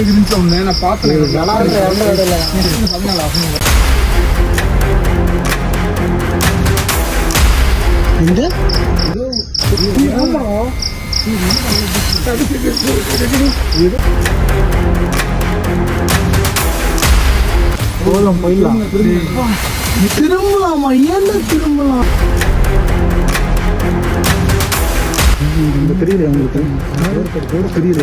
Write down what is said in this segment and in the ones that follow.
இருந்துச்சு ஒண்ணு நான் பார்த்தேன். திரும்பலாமா? ஏன் திரும்பலாம்? தெரியல உங்களுக்கு தெரியல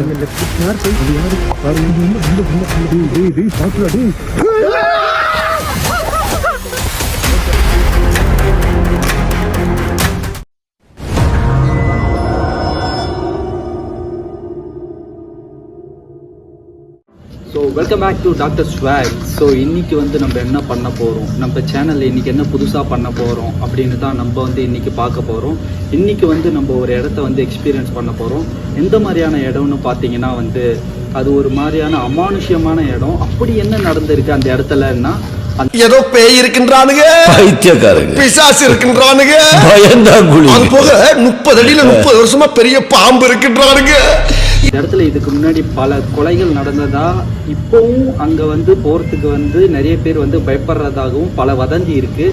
so welcome back to doctor swag. So இன்றைக்கி வந்து நம்ம என்ன பண்ண போகிறோம், நம்ம சேனலில் இன்றைக்கி என்ன புதுசாக பண்ண போகிறோம் அப்படின்னு தான் நம்ம வந்து இன்றைக்கி பார்க்க போகிறோம். இன்றைக்கி வந்து நம்ம ஒரு இடத்த வந்து எக்ஸ்பீரியன்ஸ் பண்ண போகிறோம். எந்த மாதிரியான இடம்னு பார்த்தீங்கன்னா வந்து அது ஒரு மாதிரியான அமானுஷ்யமான இடம். அப்படி என்ன நடந்திருக்கு அந்த இடத்துலன்னா, ஏதோ பேய் இருக்கின்றானுங்க, பைத்தியக்காரங்க, பிசாசு இருக்கின்றானுங்க, பயந்தாங்குழி, அது போக 30 அடியில 30 வருஷமா பெரிய பாம்பு இருக்கின்றானுங்க. இந்த இடத்துல இதுக்கு முன்னாடி பல கொலைகள் நடந்ததா, இப்பவும் அங்க வந்து போறதுக்கு வந்து நிறைய பேர் வந்து பயப்படுறதாகவும் பல வதந்தி இருக்கு.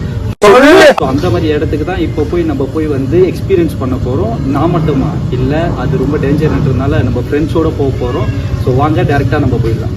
அந்த மாதிரி இடத்துக்கு தான் இப்போ நம்ம போய் வந்து எக்ஸ்பீரியன்ஸ் பண்ண போறோம். நான் மட்டுமா இல்ல, அது ரொம்ப டேஞ்சர்ன்றதுனால நம்ம ஃப்ரெண்ட்ஸோட போக போறோம். ஸோ வாங்க டைரக்டா நம்ம போயிடலாம்.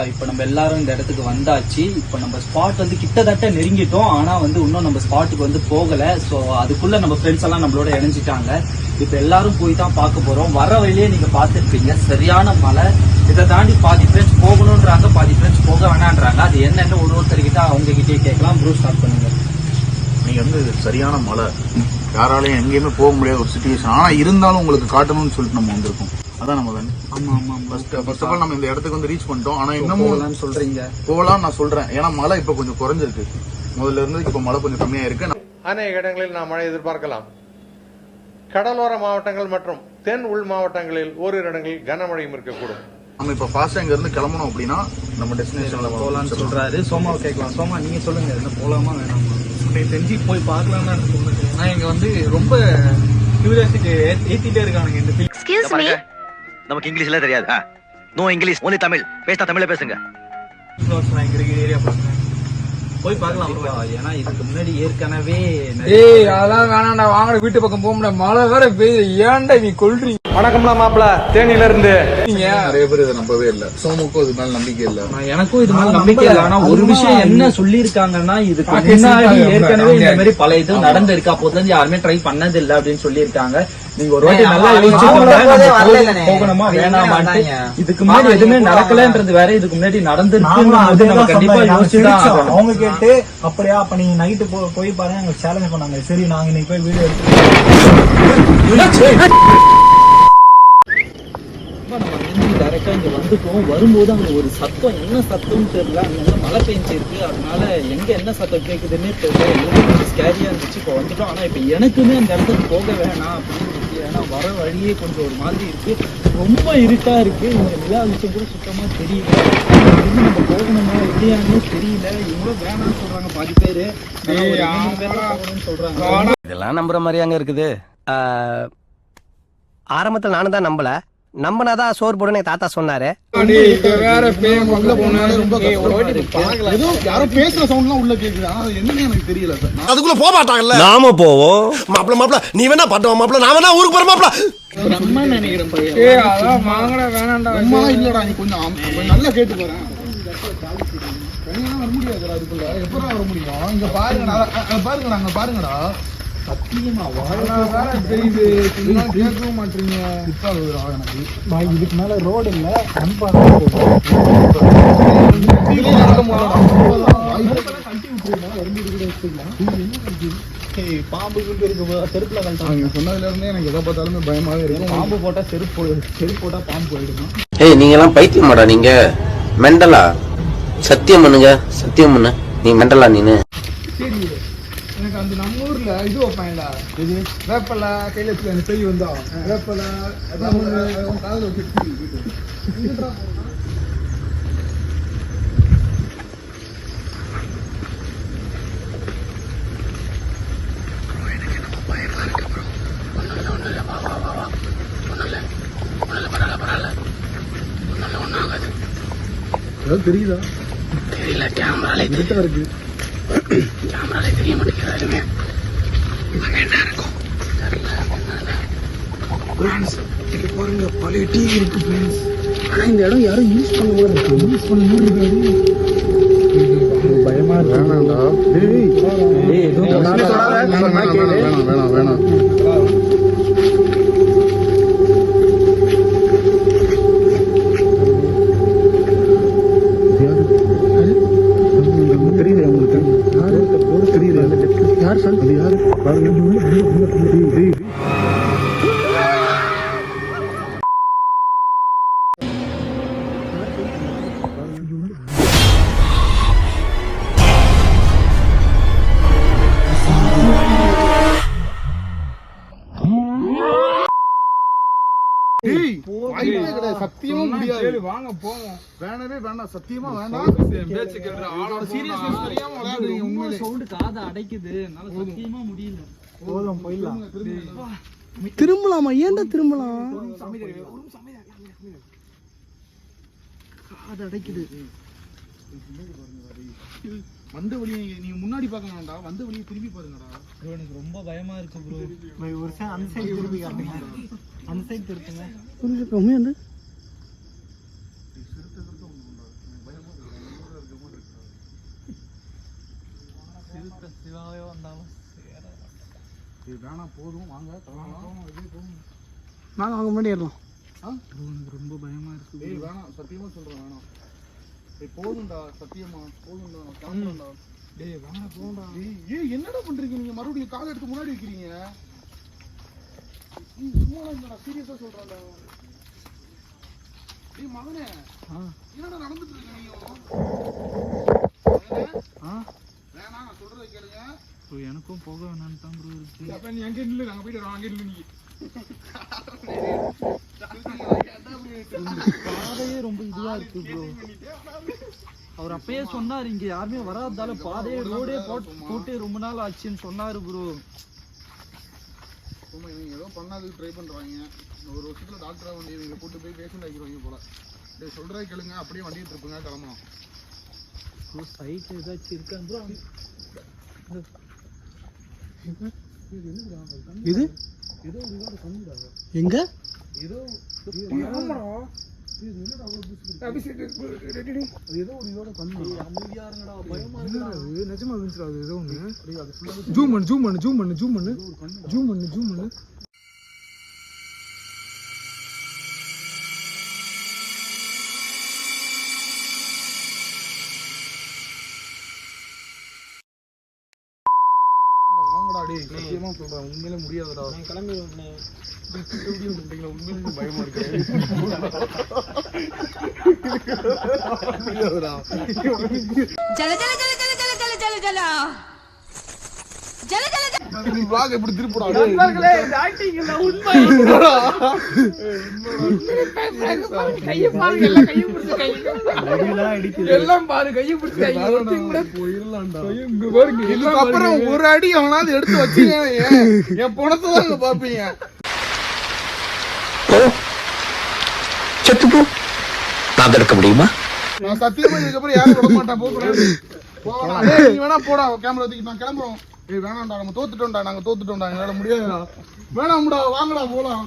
இப்போ நம்ம எல்லாரும் இந்த இடத்துக்கு வந்தாச்சு. இப்போ நம்ம ஸ்பாட் வந்து கிட்டத்தட்ட நெருங்கிட்டோம். ஆனா வந்து இன்னும் நம்ம ஸ்பாட்டுக்கு வந்து போகல. ஸோ அதுக்குள்ள நம்ம ஃப்ரெண்ட்ஸ் எல்லாம் நம்மளோட இணைஞ்சிட்டாங்க. இப்போ எல்லாரும் போய் தான் பார்க்க போறோம். வர வழியே நீங்க பார்த்துருப்பீங்க, சரியான மழை. இதை தாண்டி பாதி ஃப்ரெண்ட்ஸ் போகணும்ன்றாங்க, பாதி ஃப்ரெண்ட்ஸ் போக வேணான்றாங்க. அது என்னன்னு ஒருத்தர்கிட்ட அவங்க கிட்டே கேட்கலாம். ப்ரூ ஸ்டார்ட் பண்ணுங்க. நீங்க வந்து சரியான மழை, யாராலையும் எங்கேயுமே போக முடியாத ஒரு சுச்சுவேஷன். ஆனா இருந்தாலும் உங்களுக்கு காட்டணும்னு சொல்லிட்டு நம்ம வந்திருக்கோம். அதான் நம்ம தானே. ஆமா ஆமா. ஃபர்ஸ்ட் ஆஃப் ஆல் நம்ம இந்த இடத்துக்கு வந்து ரீச் பண்ணிட்டோம். ஆனா இன்னமும் சொல்றீங்க போகலாம் நான் சொல்றேன். ஏன்னா மழை இப்ப கொஞ்சம் குறைஞ்சிருக்கு. முதல்ல இருந்து இப்ப மழை கொஞ்சம் கம்மியா இருக்கு. அநேக இடங்களில் நாம் மழை எதிர்பார்க்கலாம். கடலோர மாவட்டங்கள் மற்றும் தென் உள் மாவட்டங்களில் ஓரிரு இடங்களில் கனமழையும் இருக்கக்கூடும். நம்ம இப்ப ஃபாஸ்டா இங்க இருந்து கிளம்பணும் அப்படின்னா நம்ம டெஸ்டினேஷன்ல போகலாம்னு சொல்றாரு. சோமாவை கேட்கலாம். சோமா, நீங்க சொல்லுங்க, என்ன போலாமா வேணாமா? தெரிஞ்சு போய் பார்க்கலாம்னு எனக்கு தோணுது. ஆனா இங்க வந்து ரொம்ப கியூரியாசிட்டி ஏத்திட்டே இருக்கானுங்க இந்த ஃபீல். நமக்கு இங்கிலீஷ்ல தெரியாது. No English, only Tamil. பேசினா தமிழ்ல பேசுங்க. ஏரியா போய் பார்க்கலாம். ஏன்னா இதுக்கு முன்னாடி ஏற்கனவே அதெல்லாம் வேணாண்டா, வாங்க வீட்டு பக்கம் போக முடியாது, மழை வேற பெய்யுது. ஏன்டா நீ கொல்றீங்க? வணக்கம்ல மாப்பிள, தேனியில இருந்து. நிறைய பேர் இதை நம்பவே இல்லை. சோமுக்கும் இது மேல நம்பிக்கை இல்லை. எனக்கும் இது மேல நம்பிக்கை இல்லை. ஆனா ஒரு விஷயம் என்ன சொல்லியிருக்காங்கன்னா, இதுக்கு முன்னாடி ஏற்கனவே இந்த மாதிரி பல இது நடந்திருக்கு. அப்போதுல இருந்து யாருமே ட்ரை பண்ணது இல்லை அப்படின்னு சொல்லியிருக்காங்க. நீங்க ஒரு வாட்டி நல்லா போகணுமா வேணாமான்னு. இதுக்கு முன்னாடி எதுவுமே நடக்கலன்றது வேற, இதுக்கு முன்னாடி நடந்திருக்கு நம்ம கண்டிப்பா யோசிச்சுதான் அவங்க கேட்டு அப்படியா அப்ப நீங்க நைட்டு போய் பாருங்க, எங்களுக்கு சேலஞ்ச் பண்ணாங்க. சரி நாங்க இன்னைக்கு போய் வீடியோ டைரக்டா இங்க வந்துட்டோம். வரும்போது அங்க ஒரு சத்தம், என்ன சத்தம்னு தெரியல. அங்க மழை பெஞ்சிருக்கு, அதனால எங்க என்ன சத்தம் கேக்குதுன்னே தெரியல. எங்களுக்கு ஸ்கேரியா இருந்துச்சு. இப்போ வந்துட்டோம். ஆனா இப்ப எனக்குமே அந்த இடத்துக்கு போக வேணாம் அப்படின்னு இருக்கு. ஏன்னா வர வழியே கொஞ்சம் ஒரு மாதிரி இருக்கு, ரொம்ப இருட்டா இருக்கு. இந்த நிலா விஷயம் கூட சுத்தமா தெரியல. நம்ம போகணுமா இல்லையான்னு தெரியல. இவங்களும் வேணாம்னு சொல்றாங்க பாதி பேரு, போகணும்னு சொல்றாங்க. இதெல்லாம் நம்புற மாதிரி அங்க இருக்குது. ஆரம்பத்துல நானும் தான் நம்பல. நம்பனாதான் சோறு போடுன்னு தாத்தா சொன்னாரு. அதுக்குள்ள போக மாட்டாங்கல்ல, நாம போவோம். மாப்பிள மாப்பிள நீ வேணா பாட்டுவா மாப்பிள, நான் வேணா ஊருக்கு போற மாப்பிள. இல்லடா, நீ கொஞ்சம் நல்லா கேட்டு போறேன். வர முடியாதுடா, அதுக்குள்ள எப்ப வர முடியும்? இங்க பாருங்கடா, பாருங்கடா, அங்க பாருங்கடா. சத்தியமா வாழ தெரியுது, கேட்கவும் மாட்டீங்க. எனக்கு இதுக்கு மேல ரோடு இல்ல, பாம்பு செருப்புல கழட்டாங்க. சொன்னதுல இருந்தே எனக்கு எதை பார்த்தாலுமே பயமாவே இருக்கு. பாம்பு போட்டா செருப்பு போட்டா பாம்பு போயிடுமா? ஏய் நீங்க எல்லாம் பைத்தியமாடா நீங்க மெண்டலா சத்தியம் பண்ணுங்க சத்தியம் பண்ணு நீ மெண்டலா நீனு சரி எனக்கு அந்த நம்ம ஊர்ல இது வைப்பாங்களா வேப்பலை கையில வச்சு அந்த பெய் வந்தா வேப்பலை காலில் வச்சு தெரியுதா தெரியல கேமரால இருக்கு கேமரால தெரிய மாட்டேங்குது என்ன இருக்கும் பாருங்க பழைய டிவி இருக்கு ஃப்ரெண்ட்ஸ் ஆனா இந்த இடம் யாரும் யூஸ் பண்ண மாதிரி இருக்காது பயமா இருக்கு வேணாம் சத்தியமா முடியாது வாங்க போவோம் வேணவே வேண்டாம் சத்தியமா வேண்டாம் சீரியஸ்னஸ் தெரியாம விளையாடுறீங்க உண்மையிலே சவுண்ட் காதை அடைக்குது என்னால சத்தியமா முடியல போதும் போயிடலாம் திரும்பலாமா ஏன்டா திரும்பலாம் காது அடைக்குது வந்த வழியை நீங்க முன்னாடி பார்க்க வேண்டாம் வந்த வழியை திரும்பி பாருங்கடா ப்ரோ எனக்கு ரொம்ப பயமா இருக்கு ப்ரோ ஒரு சார் அந்த சைடு திருப்பி காட்டுங்க அந்த சைடு திருப்புங்க வந்து சிவாவே வந்தாலும் வேணாம் போதும் வாங்க நாங்க அவங்க முன்னாடி ஏறலாம் எனக்கு ரொம்ப பயமா இருக்கு வேணாம் சத்தியமா சொல்றேன் வேணாம் போதும்டா சத்தியமா போதும்டா காணும்டா டேய் வேணாம் போடா ஏய் என்னடா பண்றீங்க நீங்க மறுபடியும் கால் எடுத்து முன்னாடி வைக்கிறீங்க நீ சும்மா இல்லடா சீரியஸா சொல்றேன்டா டேய் மகனே என்னடா நடந்துட்டு இருக்க நீ வேணாம் நான் சொல்றதை கேளுங்க ப்ரோ எனக்கும் போக வேணான்னு தான் ப்ரோ இருக்கு அப்ப நீ அங்கே நில்லு நாங்க போயிட்டு அங்கே நில்லு நீ பாதையே ரொம்ப இதுவா இருக்கு ப்ரோ அவர் அப்பயே சொன்னாரு இங்க யாருமே வராதால பாதையே ரோடே போட்டு ரொம்ப நாள் ஆச்சுன்னு சொன்னாரு ப்ரோ சும்மா இவங்க ஏதோ பண்ணாதுக்கு ட்ரை பண்றாங்க ஒரு வருஷத்துல டாக்டரா வந்து இவங்க கூட்டு போய் பேஷண்ட் ஆக்கிடுவாங்க போல டேய் சொல்றதை கேளுங்க அப்படியே வண்டிட்டு இருப்பீங்க கிளம்பலாம் ப்ரோ சைட் ஏதாச்சும் இருக்கான்னு ப்ரோ இது ஏதோ ஒரு இதோட கண்ணுடா எங்க ஏதோ ஆமாடா இது என்னடா அவ்வளவு ஏதோ ஒரு இதோட கண்ணு அமைதியா இருங்கடா பயமா இருக்கு நிஜமா இருந்துச்சுடா அது ஏதோ ஒண்ணு ஜூம் பண்ணு வாங்கடா டேய் சத்தியமா சொல்றேன் உண்மையிலே முடியாதுடா நான் கிளம்பிடுவேன் உண்மையிலே பயமா இருக்கு முடியாதுடா நீ vlog எப்படி திருப்புடா நண்பர்களே டாக்டிங் இல்ல உண்மை கைய பாருங்க எல்லாம் கைய பிடிச்சு கையெல்லாம் அடிக்குது எல்லாம் பாரு கைய பிடிச்சு கைய கூட போயிரலாம்டா இங்க பாருங்க இதுக்கு அப்புறம் ஒரு அடி அவனால எடுத்து வச்சீங்க என் பணத்தை தான் பாப்பீங்க செத்து போ நான் தடுக்க முடியுமா நான் சத்தியமா இதுக்கு அப்புறம் யாரும் விட மாட்டேன் போகக்கூடாது போகலாம் டேய் நீ வேணா போடா கேமரா தூக்கி நான் கிளம்புறோம் ஏய் வேணாம்டா நம்ம நாங்க தோத்துட்டோம்டா என்னால முடியாதுடா வேணாம்டா வாங்கடா போலாம்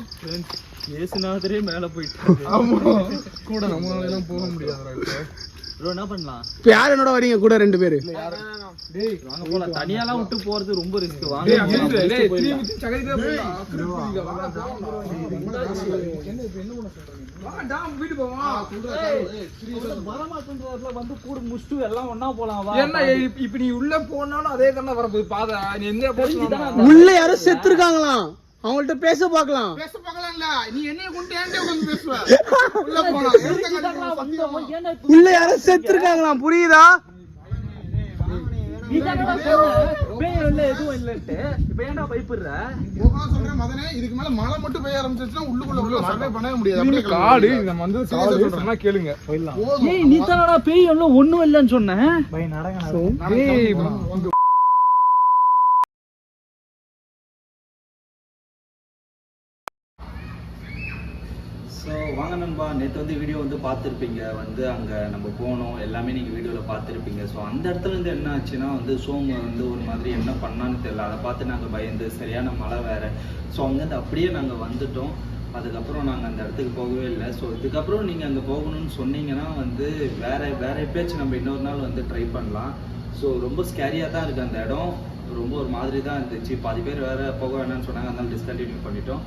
ஏசுநாதரே மேல போயிட்டு ஆமா கூட நம்மளால எல்லாம் போக முடியாதுடா இப்போ ப்ரோ என்ன பண்ணலாம் இப்போ யார் என்னோட வரீங்க கூட ரெண்டு பேரு டேய் வாங்க போலாம் தனியாலாம் விட்டு போறது ரொம்ப ரிஸ்க் வாங்க டேய் திரும்பி சகதிக்கே போலாம் என்ன இப்போ என்ன பண்ண சொல்றீங்க வாடா வீட்டு போவா வரமாட்டேன்றதுல வந்து கூட முஷ்டு எல்லாம் ஒண்ணா போலாம் வா என்ன இப்ப நீ உள்ள போனாலும் அதே கண்ணா வரப்போகுது பாதை நீ எங்க போறீங்க உள்ள யாரும் செத்து இருக்காங்களாம் அவங்கள்ட்ட பேச பார்க்கலாம். பேச பார்க்கலாம்ல, நீ என்னைய கொண்டு ஏன்டே உட்கார்ந்து பேசுவ? உள்ள போனா உள்ள யாரோ செத்துருக்காங்களாம், புரியுதா? எதுவும் இல்லன்ட்டு இப்ப ஏன்டா பயப்படுற? சொல்றேன் மதனே, இதுக்கு மேல மழை மட்டும் பெய்ய ஆரம்பிச்சிருச்சுன்னா உள்ளுக்குள்ள சர்வே பண்ணவே முடியாது. இது காடு, நம்ம வந்து காடு சொன்னா கேளுங்க. ஏய் நீ தானடா பேய் ஒண்ணும் இல்லன்னு சொன்ன. பை நடங்க ஏய் ஸோ வாங்க நண்பா, நேற்று வந்து வீடியோ வந்து பார்த்துருப்பீங்க, வந்து அங்கே நம்ம போனோம் எல்லாமே நீங்கள் வீடியோவில் பார்த்துருப்பீங்க. ஸோ அந்த இடத்துல இருந்து என்ன ஆச்சுன்னா வந்து சோமு வந்து ஒரு மாதிரி என்ன பண்ணான்னு தெரியல, அதை பார்த்து நாங்கள் பயந்து சரியான மழை வேறு. ஸோ அங்கேருந்து அப்படியே நாங்கள் வந்துட்டோம். அதுக்கப்புறம் நாங்கள் அந்த இடத்துக்கு போகவே இல்லை. ஸோ இதுக்கப்புறம் நீங்கள் அங்கே போகணும்னு சொன்னீங்கன்னா வந்து வேற எப்பயாச்சும் நம்ம இன்னொரு நாள் வந்து ட்ரை பண்ணலாம். ஸோ ரொம்ப ஸ்கேரியாக தான் இருக்குது அந்த இடம், ரொம்ப ஒரு மாதிரி தான் இருந்துச்சு. பாதி பேர் வேறு போக வேணாம்னு சொன்னாங்க, அதனால டிஸ்கண்டினியூ பண்ணிட்டோம்.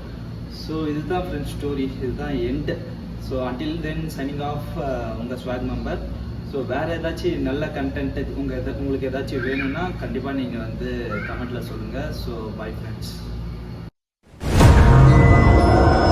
ஸோ இதுதான் ஃப்ரெண்ட்ஸ் ஸ்டோரி, இதுதான் end. So until then signing off உங்கள் ஸ்வாக் மெம்பர். ஸோ வேறு ஏதாச்சும் நல்ல கண்டென்ட் உங்களுக்கு ஏதாச்சும் வேணும்னா கண்டிப்பாக நீங்கள் வந்து கமெண்ட்டில் சொல்லுங்கள். So bye friends.